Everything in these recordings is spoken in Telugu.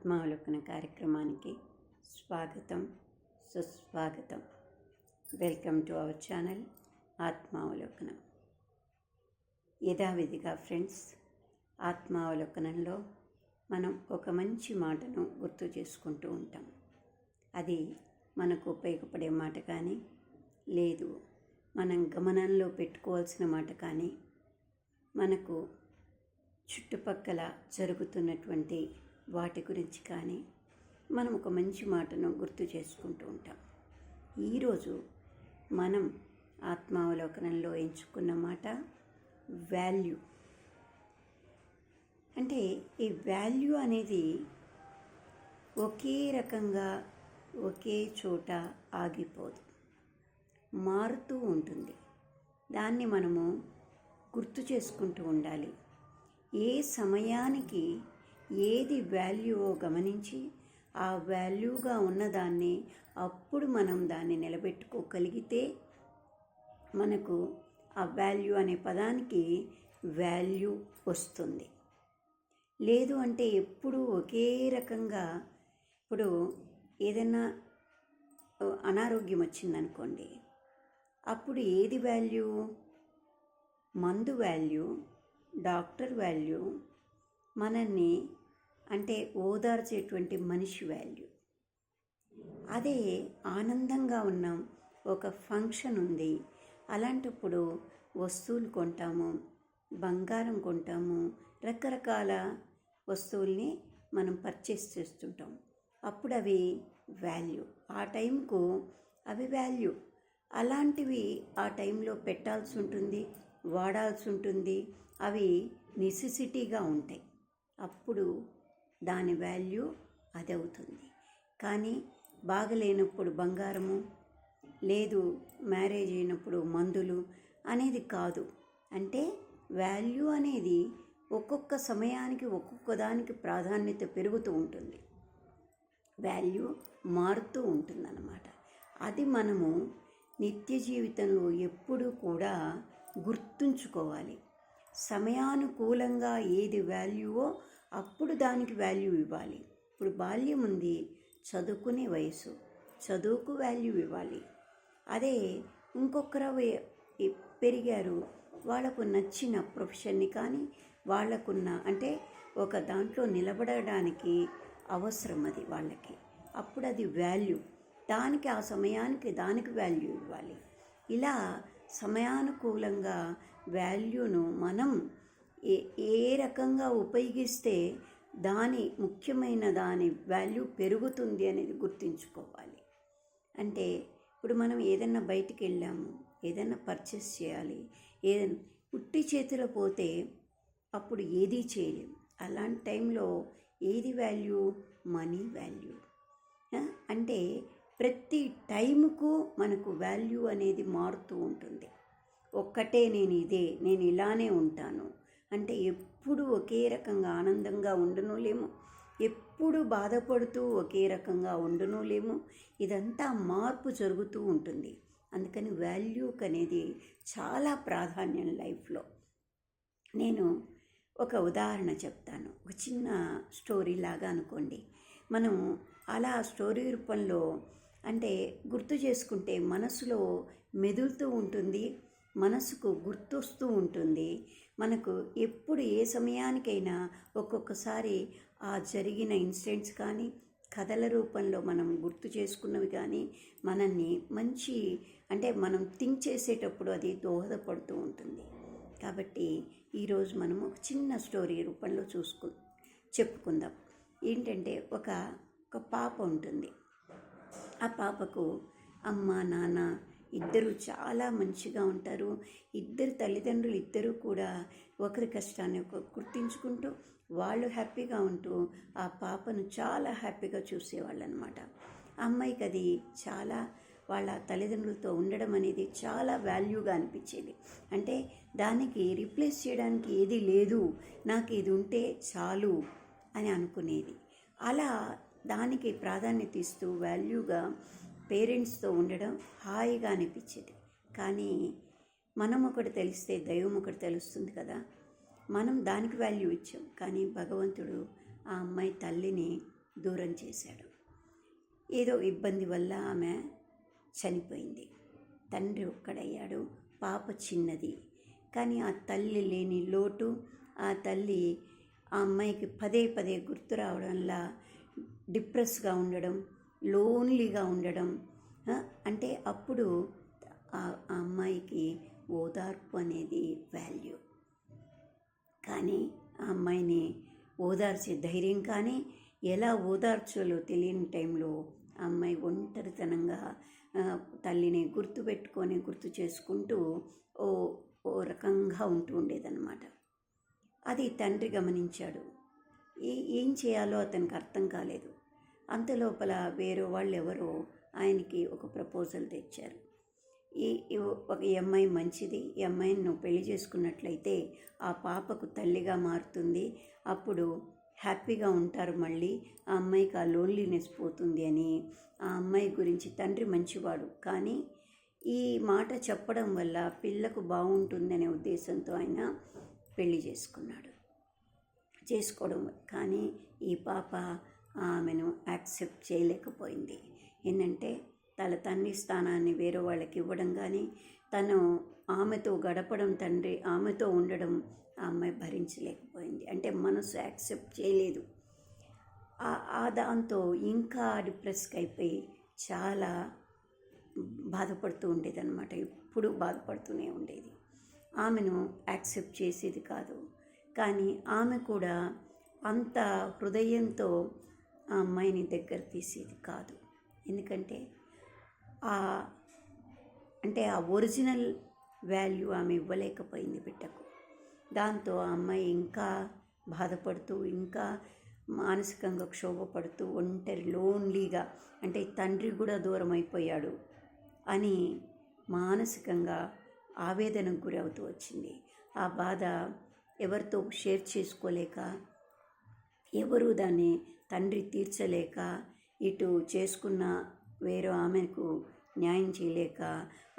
ఆత్మావలోకన కార్యక్రమానికి స్వాగతం, సుస్వాగతం. వెల్కమ్ టు అవర్ ఛానల్ ఆత్మావలోకనం. యథావిధిగా ఫ్రెండ్స్, ఆత్మావలోకనంలో మనం ఒక మంచి మాటను గుర్తు చేసుకుంటూ ఉంటాం. అది మనకు ఉపయోగపడే మాట కానీ, లేదు మనం గమనంలో పెట్టుకోవాల్సిన మాట కానీ, మనకు చుట్టుపక్కల జరుగుతున్నటువంటి వాటి గురించి కానీ మనం ఒక మంచి మాటను గుర్తు చేసుకుంటూ ఉంటాం. ఈరోజు మనం ఆత్మావలోకనంలో ఎంచుకున్న మాట వాల్యూ. అంటే ఈ వాల్యూ అనేది ఒకే రకంగా ఒకే చోట ఆగిపోదు, మారుతూ ఉంటుంది. దాన్ని మనము గుర్తు చేసుకుంటూ ఉండాలి. ఏ సమయానికి ఏది వాల్యూవో గమనించి ఆ వాల్యూగా ఉన్నదాన్ని అప్పుడు మనం దాన్ని నిలబెట్టుకోగలిగితే మనకు ఆ వాల్యూ అనే పదానికి వాల్యూ వస్తుంది. లేదు అంటే ఎప్పుడు ఒకే రకంగా, ఇప్పుడు ఏదైనా అనారోగ్యం వచ్చిందనుకోండి, అప్పుడు ఏది వాల్యూ? మందు వాల్యూ, డాక్టర్ వాల్యూ, మనల్ని అంటే ఓదార్చేటువంటి మనిషి వాల్యూ. అదే ఆనందంగా ఉన్నాం, ఒక ఫంక్షన్ ఉంది, అలాంటప్పుడు వస్తువులు కొంటాము, బంగారం కొంటాము, రకరకాల వస్తువుల్ని మనం పర్చేస్ చేస్తుంటాం. అప్పుడు అవి వాల్యూ, ఆ టైంకు అవి వాల్యూ. అలాంటివి ఆ టైంలో పెట్టాల్సి ఉంటుంది, వాడాల్సి ఉంటుంది, అవి నెసెసిటీగా ఉంటాయి. అప్పుడు దాని వాల్యూ అది అవుతుంది. కానీ బాగలేనప్పుడు బంగారము, లేదు మ్యారేజ్ అయినప్పుడు మందులు అనేది కాదు. అంటే వాల్యూ అనేది ఒక్కొక్క సమయానికి ఒక్కొక్క దానికి ప్రాధాన్యత పెరుగుతూ ఉంటుంది, వాల్యూ మారుతూ ఉంటుందన్నమాట. అది మనము నిత్య జీవితంలో ఎప్పుడూ కూడా గుర్తుంచుకోవాలి. సమయానుకూలంగా ఏది వాల్యూవో అప్పుడు దానికి వాల్యూ ఇవ్వాలి. ఇప్పుడు బాల్యం ఉంది, చదువుకునే వయసు, చదువుకు వాల్యూ ఇవ్వాలి. అదే ఇంకొకరు పెరిగారు, వాళ్ళకు నచ్చిన ప్రొఫెషన్ని కానీ, వాళ్ళకున్న అంటే ఒక దాంట్లో నిలబడడానికి అవసరం అది వాళ్ళకి, అప్పుడు అది వాల్యూ. దానికి ఆ సమయానికి దానికి వాల్యూ ఇవ్వాలి. ఇలా సమయానుకూలంగా వాల్యూను మనం ఏ రకంగా ఉపయోగిస్తే దాని ముఖ్యమైన దాని వాల్యూ పెరుగుతుంది అనేది గుర్తుంచుకోవాలి. అంటే ఇప్పుడు మనం ఏదైనా బయటికి వెళ్ళాము, ఏదైనా పర్చేస్ చేయాలి, ఏదైనా ఉట్టి చేతిలో పోతే అప్పుడు ఏదీ చేయలేము. అలాంటి టైంలో ఏది వాల్యూ? Money value. అంటే ప్రతి టైముకు మనకు వాల్యూ అనేది మారుతూ ఉంటుంది. ఒక్కటే నేను ఇలానే ఉంటాను అంటే ఎప్పుడు ఒకే రకంగా ఆనందంగా ఉండనులేము, ఎప్పుడు బాధపడుతూ ఒకే రకంగా ఉండనులేము. ఇదంతా మార్పు జరుగుతూ ఉంటుంది. అందుకని వాల్యూకి అనేది చాలా ప్రాధాన్యం లైఫ్లో. నేను ఒక ఉదాహరణ చెప్తాను, ఒక చిన్న స్టోరీ లాగా అనుకోండి. మనం అలా స్టోరీ రూపంలో అంటే గుర్తు చేసుకుంటే మనసులో మెదులుతూ ఉంటుంది, మనసుకు గుర్తొస్తూ ఉంటుంది. మనకు ఎప్పుడు ఏ సమయానికైనా ఒక్కొక్కసారి ఆ జరిగిన ఇన్సిడెంట్స్ కానీ, కథల రూపంలో మనం గుర్తు చేసుకున్నవి కానీ మనల్ని మంచి అంటే మనం థింక్ చేసేటప్పుడు అది దోహదపడుతూ ఉంటుంది. కాబట్టి ఈరోజు మనము ఒక చిన్న స్టోరీ రూపంలో చెప్పుకుందాం. ఏంటంటే ఒక పాప ఉంటుంది. ఆ పాపకు అమ్మ నాన్న ఇద్దరు చాలా మంచిగా ఉంటారు. ఇద్దరు తల్లిదండ్రులు ఇద్దరూ కూడా ఒకరి కష్టాన్ని గుర్తించుకుంటూ వాళ్ళు హ్యాపీగా ఉంటూ ఆ పాపను చాలా హ్యాపీగా చూసేవాళ్ళు అనమాట. అమ్మాయికి అది చాలా వాళ్ళ తల్లిదండ్రులతో ఉండడం అనేది చాలా వాల్యూగా అనిపించేది. అంటే దానికి రీప్లేస్ చేయడానికి ఏది లేదు, నాకు ఇది ఉంటే చాలు అని అనుకునేది. అలా దానికి ప్రాధాన్యత ఇస్తూ వాల్యూగా పేరెంట్స్తో ఉండడం హాయిగా అనిపించేది. కానీ మనం ఒకటి తెలిస్తే దైవం ఒకటి తెలుస్తుంది కదా. మనం దానికి వాల్యూ ఇచ్చాం, కానీ భగవంతుడు ఆ అమ్మాయి తల్లిని దూరం చేశాడు. ఏదో ఇబ్బంది వల్ల ఆమె చనిపోయింది. తండ్రి ఒక్కడయ్యాడు, పాప చిన్నది. కానీ ఆ తల్లి లేని లోటు, ఆ తల్లి ఆ అమ్మాయికి పదే పదే గుర్తు రావడంలా డిప్రెస్గా ఉండడం, లోన్లీగా ఉండడం. అంటే అప్పుడు ఆ అమ్మాయికి ఓదార్పు అనేది వాల్యూ. కానీ ఆ అమ్మాయిని ఓదార్చే ధైర్యం కానీ ఎలా ఓదార్చాలో తెలియని టైంలో ఆ అమ్మాయి ఒంటరితనంగా తల్లిని గుర్తు చేసుకుంటూ ఓ ఓ రకంగా ఉంటూ ఉండేదన్నమాట. అది తండ్రి గమనించాడు. ఏం చేయాలో అతనికి అర్థం కాలేదు. అంతలోపల వేరే వాళ్ళు ఎవరో ఆయనకి ఒక ప్రపోజల్ తెచ్చారు. ఈ అమ్మాయి మంచిది, ఈ అమ్మాయిని నువ్వు పెళ్లి చేసుకున్నట్లయితే ఆ పాపకు తల్లిగా మారుతుంది, అప్పుడు హ్యాపీగా ఉంటారు, మళ్ళీ ఆ అమ్మాయికి ఆ లోన్లీనెస్ పోతుంది అని. ఆ అమ్మాయి గురించి తండ్రి మంచివాడు, కానీ ఈ మాట చెప్పడం వల్ల పిల్లకు బాగుంటుందనే ఉద్దేశంతో ఆయన పెళ్లి చేసుకోవడం కానీ ఈ పాప ఆమెను యాక్సెప్ట్ చేయలేకపోయింది. ఏంటంటే తన తండ్రి స్థానాన్ని వేరే వాళ్ళకి ఇవ్వడం కానీ, తను ఆమెతో గడపడం, తండ్రి ఆమెతో ఉండడం ఆ అమ్మాయి భరించలేకపోయింది. అంటే మనసు యాక్సెప్ట్ చేయలేదు. దాంతో ఇంకా డిప్రెస్కి అయిపోయి చాలా బాధపడుతూ ఉండేదన్నమాట. ఎప్పుడు బాధపడుతూనే ఉండేది. ఆమెను యాక్సెప్ట్ చేసేది కాదు. కానీ ఆమె కూడా అంత హృదయంతో ఆ అమ్మాయిని దగ్గర తీసేది కాదు. ఎందుకంటే ఆ ఒరిజినల్ వాల్యూ ఆమె ఇవ్వలేకపోయింది బిడ్డకు. దాంతో ఆ అమ్మాయి ఇంకా బాధపడుతూ, ఇంకా మానసికంగా క్షోభపడుతూ, ఒంటరి లోన్లీగా, అంటే తండ్రి కూడా దూరం అయిపోయాడు అని మానసికంగా ఆవేదనకు గురవుతూ వచ్చింది. ఆ బాధ ఎవరితో షేర్ చేసుకోలేక, ఎవరు దాన్ని తండ్రి తీర్చలేక, ఇటు చేసుకున్న వేరే ఆమెకు న్యాయం చేయలేక,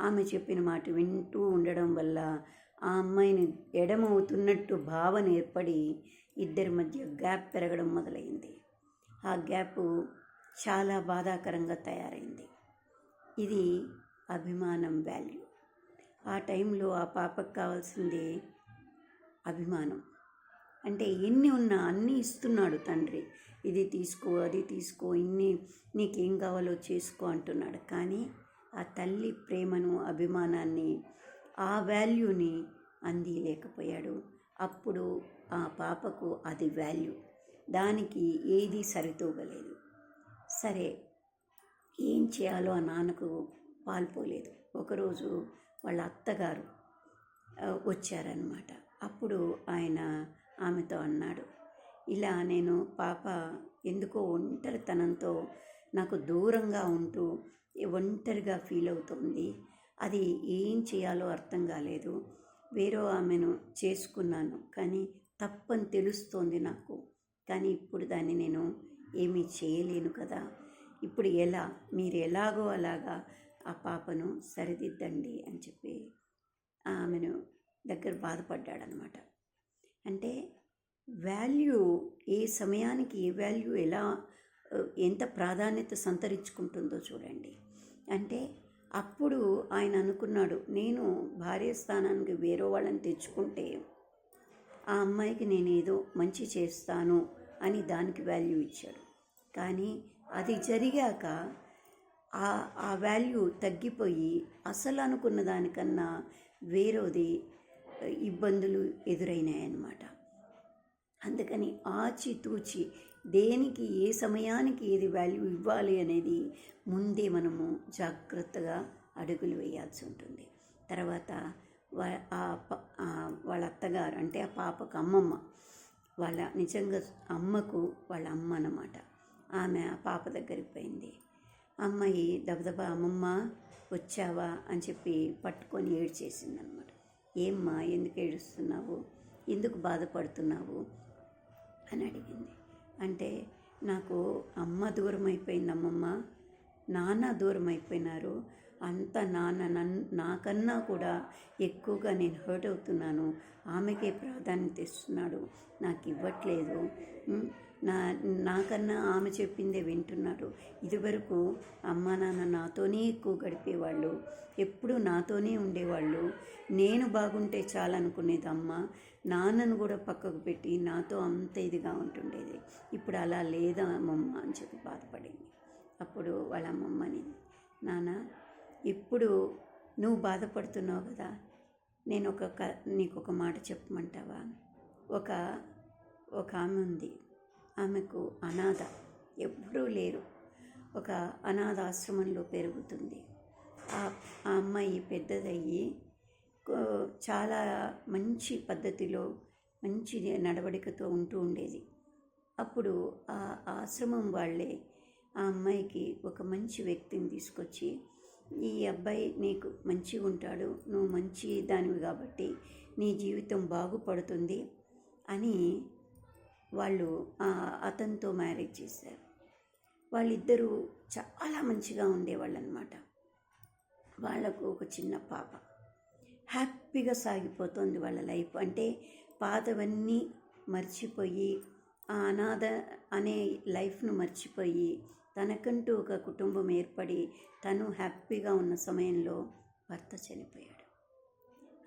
ఆమె చెప్పిన మాట వింటూ ఉండడం వల్ల ఆ అమ్మాయిని ఎడమవుతున్నట్టు భావన ఏర్పడి ఇద్దరి మధ్య గ్యాప్ పెరగడం మొదలైంది. ఆ గ్యాప్ చాలా బాధాకరంగా తయారైంది. ఇది అభిమానం వాల్యూ. ఆ టైంలో ఆ పాపకు కావాల్సింది అభిమానం. అంటే ఎన్ని ఉన్నా అన్నీ ఇస్తున్నాడు తండ్రి, ఇది తీసుకో, అది తీసుకో, నీకేం కావాలో చేసుకో అంటున్నాడు. కానీ ఆ తల్లి ప్రేమను, అభిమానాన్ని, ఆ వాల్యూని అందిలేకపోయాడు. అప్పుడు ఆ పాపకు అది వాల్యూ, దానికి ఏది సరితూగలేదు. సరే, ఏం చేయాలో ఆ నాన్నకు పాల్పోలేదు. ఒకరోజు వాళ్ళ అత్తగారు వచ్చారనమాట. అప్పుడు ఆయన ఆమెతో అన్నాడు, ఇలా నేను పాప ఎందుకో ఒంటరితనంతో నాకు దూరంగా ఉంటూ ఒంటరిగా ఫీల్ అవుతుంది, అది ఏం చేయాలో అర్థం కాలేదు, వేరే ఆమెను చేసుకున్నాను కానీ తప్పని తెలుస్తోంది నాకు, కానీ ఇప్పుడు దాన్ని నేను ఏమీ చేయలేను కదా, ఇప్పుడు ఎలా, మీరు ఎలాగో అలాగా ఆ పాపను సరిదిద్దండి అని చెప్పి ఆమెను దగ్గర బాధపడ్డాడనమాట. అంటే వాల్యూ ఏ సమయానికి ఏ వాల్యూ ఎంత ప్రాధాన్యత సంతరించుకుంటుందో చూడండి. అంటే అప్పుడు ఆయన అనుకున్నాడు, నేను భార్య స్థానానికి వేరే వాళ్ళని తెచ్చుకుంటే ఆ అమ్మాయికి నేను ఏదో మంచి చేస్తాను అని దానికి వాల్యూ ఇచ్చాడు. కానీ అది జరిగాక ఆ వాల్యూ తగ్గిపోయి అసలు అనుకున్న దానికన్నా వేరేది ఇబ్బందులు ఎదురైనాయన్నమాట. అందుకని ఆచితూచి దేనికి ఏ సమయానికి ఏది వాల్యూ ఇవ్వాలి అనేది ముందే మనము జాగ్రత్తగా అడుగులు వేయాల్సి ఉంటుంది. తర్వాత వాళ్ళ అత్తగారు, అంటే ఆ పాపకు అమ్మమ్మ, వాళ్ళ నిజంగా అమ్మకు వాళ్ళ అమ్మ అన్నమాట. ఆమె ఆ పాప దగ్గరికి పోయింది. అమ్మాయి దబదబా అమ్మమ్మ వచ్చావా అని చెప్పి పట్టుకొని ఏడ్చేసిందనమాట. ఏమ్మా, ఎందుకు ఏడుస్తున్నావు, ఎందుకు బాధపడుతున్నావు అని అడిగింది. అంటే నాకు అమ్మ దూరం అయిపోయింది అమ్మమ్మ, నాన్న దూరం అయిపోయినారు, అంత నాన్న నాకన్నా కూడా ఎక్కువగా నేను హర్ట్ అవుతున్నాను, ఆమెకే ప్రాధాన్యత ఇస్తున్నాడు, నాకు ఇవ్వట్లేదు, నా నాకన్నా ఆమె చెప్పిందే వింటున్నారు. ఇదివరకు అమ్మా నాన్న నాతోనే ఎక్కువ గడిపేవాళ్ళు, ఎప్పుడూ నాతోనే ఉండేవాళ్ళు. నేను బాగుంటే చాలనుకునేది అమ్మ. నాన్నను కూడా పక్కకు పెట్టి నాతో అంత ఇదిగా ఉంటుండేది. ఇప్పుడు అలా లేదా అమ్మమ్మ అని చెప్పి బాధపడింది. అప్పుడు వాళ్ళ అమ్మమ్మ అనింది, నాన్న ఇప్పుడు నువ్వు బాధపడుతున్నావు కదా, నేను నీకు ఒక మాట చెప్పమంటావా? ఒక ఆమె ఉంది, ఆమెకు అనాథ, ఎవ్వరూ లేరు. ఒక అనాథ ఆశ్రమంలో పెరుగుతుంది. ఆ అమ్మాయి పెద్దదయ్యి చాలా మంచి పద్ధతిలో మంచి నడవడికతో ఉంటూ ఉండేది. అప్పుడు ఆ ఆశ్రమం వాళ్ళే ఆ అమ్మాయికి ఒక మంచి వ్యక్తిని తీసుకొచ్చి, ఈ అబ్బాయి నీకు మంచిగా ఉంటాడు, నువ్వు మంచి దానివి కాబట్టి నీ జీవితం బాగుపడుతుంది అని వాళ్ళు అతనితో మ్యారేజ్ చేశారు. వాళ్ళిద్దరూ చాలా మంచిగా ఉండేవాళ్ళు అన్నమాట. వాళ్ళకు ఒక చిన్న పాప. హ్యాపీగా సాగిపోతుంది వాళ్ళ లైఫ్. అంటే పాతవన్నీ మర్చిపోయి ఆ అనాథ అనే లైఫ్ను మర్చిపోయి తనకంటూ ఒక కుటుంబం ఏర్పడి తను హ్యాపీగా ఉన్న సమయంలో భర్త చనిపోయాడు.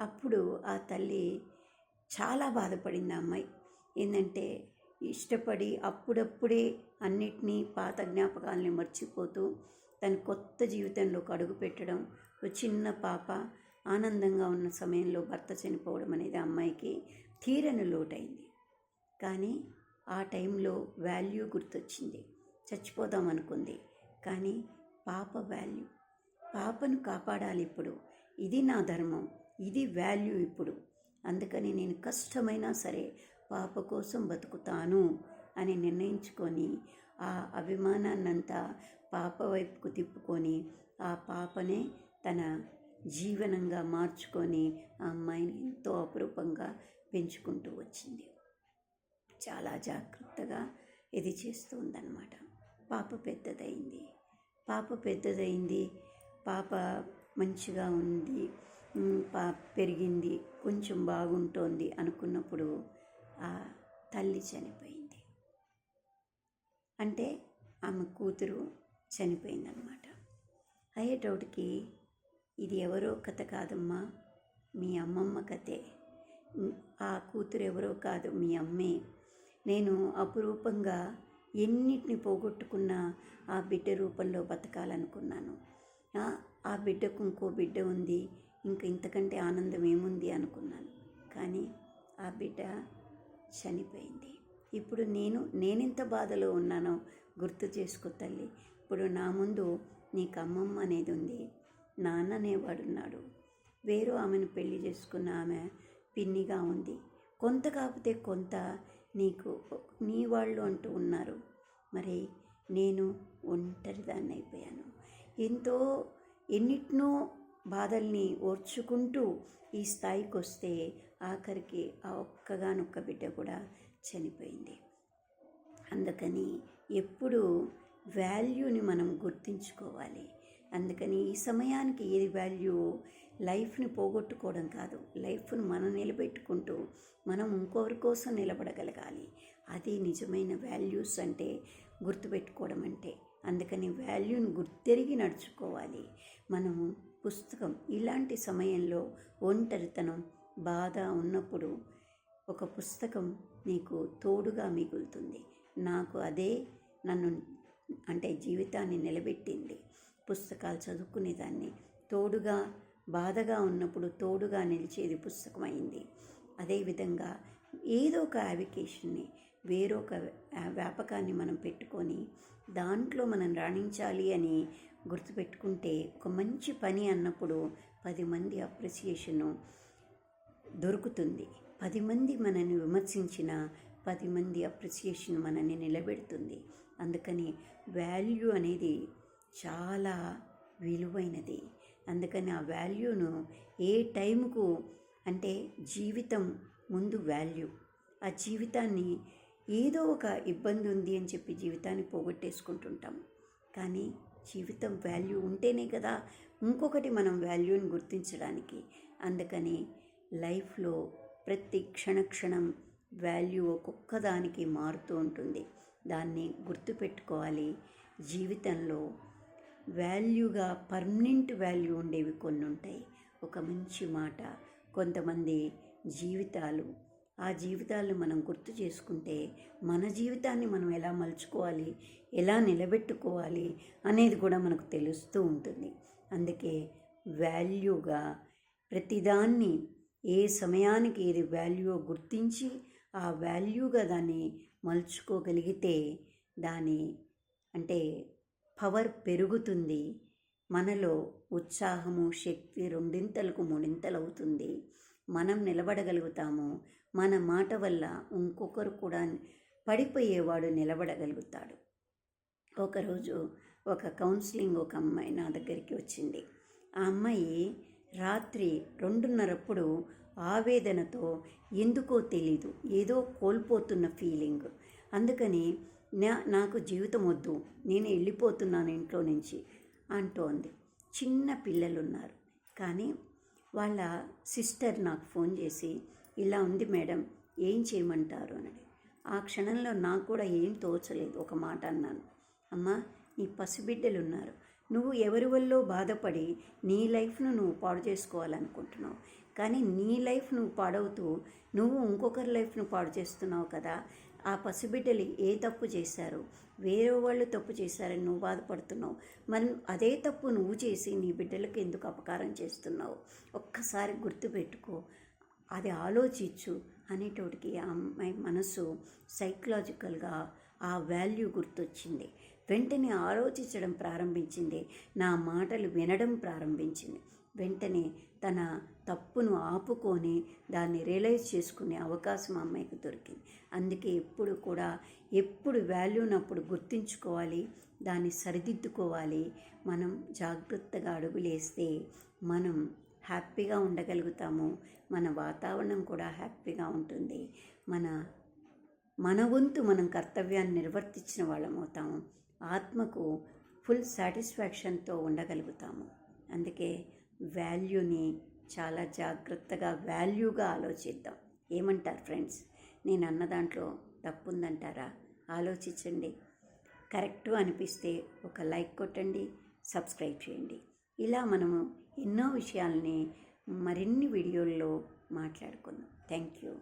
అప్పుడు ఆ తల్లి చాలా బాధపడింది. ఆ అమ్మాయి ఏంటంటే ఇష్టపడి అప్పుడప్పుడే అన్నిటినీ పాత జ్ఞాపకాలని మర్చిపోతూ తను కొత్త జీవితంలోకి అడుగు పెట్టడం, ఒక చిన్న పాప ఆనందంగా ఉన్న సమయంలో భర్త చనిపోవడం అనేది అమ్మాయికి తీరని లోటైంది. కానీ ఆ టైంలో వాల్యూ గుర్తొచ్చింది. చచ్చిపోదాం అనుకుంది, కానీ పాప వాల్యూ, పాపను కాపాడాలి ఇప్పుడు, ఇది నా ధర్మం, ఇది వాల్యూ ఇప్పుడు. అందుకని నేను కష్టమైనా సరే పాప కోసం బతుకుతాను అని నిర్ణయించుకొని ఆ అభిమానాన్నంతా పాప వైపుకు తిప్పుకొని ఆ పాపనే తన జీవనంగా మార్చుకొని ఆ అమ్మాయిని ఎంతో అపురూపంగా పెంచుకుంటూ వచ్చింది. చాలా జాగ్రత్తగా ఇది చేస్తూ ఉందన్నమాట. పాప పెద్దదైంది, పాప మంచిగా ఉంది, పెరిగింది, కొంచెం బాగుంటోంది అనుకున్నప్పుడు ఆ తల్లి చనిపోయింది. అంటే ఆమె కూతురు చనిపోయిందనమాట. అయ్యేటోటికి ఇది ఎవరో కథ కాదమ్మా, మీ అమ్మమ్మ కథే. ఆ కూతురు ఎవరో కాదు, మీ అమ్మే. నేను అపురూపంగా ఎన్నిటిని పోగొట్టుకున్నా ఆ బిడ్డ రూపంలో బతకాలనుకున్నాను. ఆ బిడ్డకు ఇంకో బిడ్డ ఉంది, ఇంతకంటే ఆనందం ఏముంది అనుకున్నాను. కానీ ఆ బిడ్డ చనిపోయింది. ఇప్పుడు నేనెంత బాధలో ఉన్నానో గుర్తు చేసుకో తల్లి. ఇప్పుడు నా ముందు నీకు అమ్మమ్మ అనేది ఉంది, నాన్న అనేవాడున్నాడు, వేరే ఆమెను పెళ్లి చేసుకున్న ఆమె పిన్నిగా ఉంది, కొంత కాకపోతే కొంత నీకు నీ వాళ్ళు అంటూ ఉన్నారు. మరి నేను ఒంటరిదాన్ని అయిపోయాను. ఎన్నిటినో బాధల్ని ఓర్చుకుంటూ ఈ స్థాయికి వస్తే ఆఖరికి ఆ ఒక్కగానొక్క బిడ్డ కూడా చనిపోయింది. అందుకని ఎప్పుడు వాల్యూని మనం గుర్తించుకోవాలి. అందుకని ఈ సమయానికి ఏది వాల్యూ, లైఫ్ని పోగొట్టుకోవడం కాదు, లైఫ్ను మనం నిలబెట్టుకుంటూ మనం ఇంకొకరి కోసం నిలబడగలగాలి. అది నిజమైన వాల్యూస్ అంటే, గుర్తుపెట్టుకోవడం అంటే. అందుకని వాల్యూని గుర్తెరిగి నడుచుకోవాలి. మనము పుస్తకం ఇలాంటి సమయంలో ఒంటరితనం, బాధ ఉన్నప్పుడు ఒక పుస్తకం నీకు తోడుగా మిగులుతుంది. నాకు అదే నన్ను జీవితాన్ని నిలబెట్టింది. పుస్తకాలు చదువుకునేదాన్ని, తోడుగా బాధగా ఉన్నప్పుడు తోడుగా నిలిచేది పుస్తకం అయింది. అదేవిధంగా ఏదో ఒక అవికేషన్ని, వేరొక వ్యాపకాన్ని మనం పెట్టుకొని దాంట్లో మనం రాణించాలి అని గుర్తుపెట్టుకుంటే, ఒక మంచి పని అన్నప్పుడు 10 మంది అప్రిసియేషను దొరుకుతుంది. 10 మంది మనల్ని విమర్శించిన 10 మంది అప్రిసియేషన్ మనల్ని నిలబెడుతుంది. అందుకని వాల్యూ అనేది చాలా విలువైనది. అందుకని ఆ వాల్యూను ఏ టైంకు జీవితం ముందు వాల్యూ, ఆ జీవితాన్ని ఏదో ఒక ఇబ్బంది ఉంది అని చెప్పి జీవితాన్ని పోగొట్టేసుకుంటుంటాం. కానీ జీవితం వాల్యూ ఉంటేనే కదా ఇంకొకటి మనం వాల్యూని గుర్తించడానికి. అందుకని లైఫ్లో ప్రతి క్షణం వాల్యూ ఒక్కొక్క దానికి మారుతూ ఉంటుంది. దాన్ని గుర్తుపెట్టుకోవాలి. జీవితంలో వాల్యూగా పర్మనెంట్ వాల్యూ ఉండేవి కొన్ని ఉంటాయి. ఒక మంచి మాట, కొంతమంది జీవితాలు, ఆ జీవితాలను మనం గుర్తు చేసుకుంటే మన జీవితాన్ని మనం ఎలా మలుచుకోవాలి, ఎలా నిలబెట్టుకోవాలి అనేది కూడా మనకు తెలుస్తూ ఉంటుంది. అందుకే వాల్యూగా ప్రతిదాన్ని ఏ సమయానికి ఏది వాల్యూ గుర్తించి ఆ వాల్యూగా దాన్ని మలుచుకోగలిగితే దాని అంటే పవర్ పెరుగుతుంది. మనలో ఉత్సాహము, శక్తి రెండింతలకు మూడింతలు అవుతుంది. మనం నిలబడగలుగుతాము. మన మాట వల్ల ఇంకొకరు కూడా పడిపోయేవాడు నిలబడగలుగుతాడు. ఒకరోజు ఒక కౌన్సిలింగ్ ఒక అమ్మాయి నా దగ్గరికి వచ్చింది. ఆ అమ్మాయి రాత్రి 2:30 ఆవేదనతో, ఎందుకో తెలీదు, ఏదో కోల్పోతున్న ఫీలింగ్. అందుకని నాకు జీవితం వద్దు, నేను వెళ్ళిపోతున్నాను ఇంట్లో నుంచి అంటోంది. చిన్న పిల్లలు ఉన్నారు. కానీ వాళ్ళ సిస్టర్ నాకు ఫోన్ చేసి, ఇలా ఉంది మేడం, ఏం చేయమంటారు అని. ఆ క్షణంలో నాకు కూడా ఏం తోచలేదు. ఒక మాట అన్నాను, అమ్మా, నీ పసిబిడ్డలు ఉన్నారు. నువ్వు ఎవరి వల్ల బాధపడి నీ లైఫ్ను నువ్వు పాడు చేసుకోవాలనుకుంటున్నావు. కానీ నీ లైఫ్ నువ్వు పాడవుతూ నువ్వు ఇంకొకరి లైఫ్ను పాడు చేస్తున్నావు కదా. ఆ పసిబిడ్డలు ఏ తప్పు చేశారు? వేరే వాళ్ళు తప్పు చేశారని నువ్వు బాధపడుతున్నావు. మరి అదే తప్పు నువ్వు చేసి నీ బిడ్డలకు ఎందుకు అపకారం చేస్తున్నావు? ఒక్కసారి గుర్తుపెట్టుకో, అది ఆలోచించు అనేటోటికి ఆ అమ్మాయి మనసు సైకలాజికల్గా ఆ వాల్యూ గుర్తొచ్చింది. వెంటనే ఆలోచించడం ప్రారంభించింది. నా మాటలు వినడం ప్రారంభించింది. వెంటనే తన తప్పును ఆపుకొని దాన్ని రియలైజ్ చేసుకునే అవకాశం అమ్మాయికి దొరికింది. అందుకే ఎప్పుడు వాల్యూనప్పుడు గుర్తుంచుకోవాలి, దాన్ని సరిదిద్దుకోవాలి. మనం జాగ్రత్తగా అడుగులేస్తే మనం హ్యాపీగా ఉండగలుగుతాము. మన వాతావరణం కూడా హ్యాపీగా ఉంటుంది. మన వంతు మనం కర్తవ్యాన్ని నిర్వర్తించిన వాళ్ళం అవుతాము. ఆత్మకు ఫుల్ సాటిస్ఫాక్షన్తో ఉండగలుగుతాము. అందుకే వాల్యూని చాలా జాగ్రత్తగా వాల్యూగా ఆలోచిద్దాం. ఏమంటారు ఫ్రెండ్స్? నేను అన్న దాంట్లో తప్పుందంటారా? ఆలోచించండి. కరెక్టు అనిపిస్తే ఒక లైక్ కొట్టండి, సబ్స్క్రైబ్ చేయండి. ఇలా మనము ఎన్నో విషయాల్ని మరిన్ని వీడియోల్లో మాట్లాడుకుందాం. Thank you.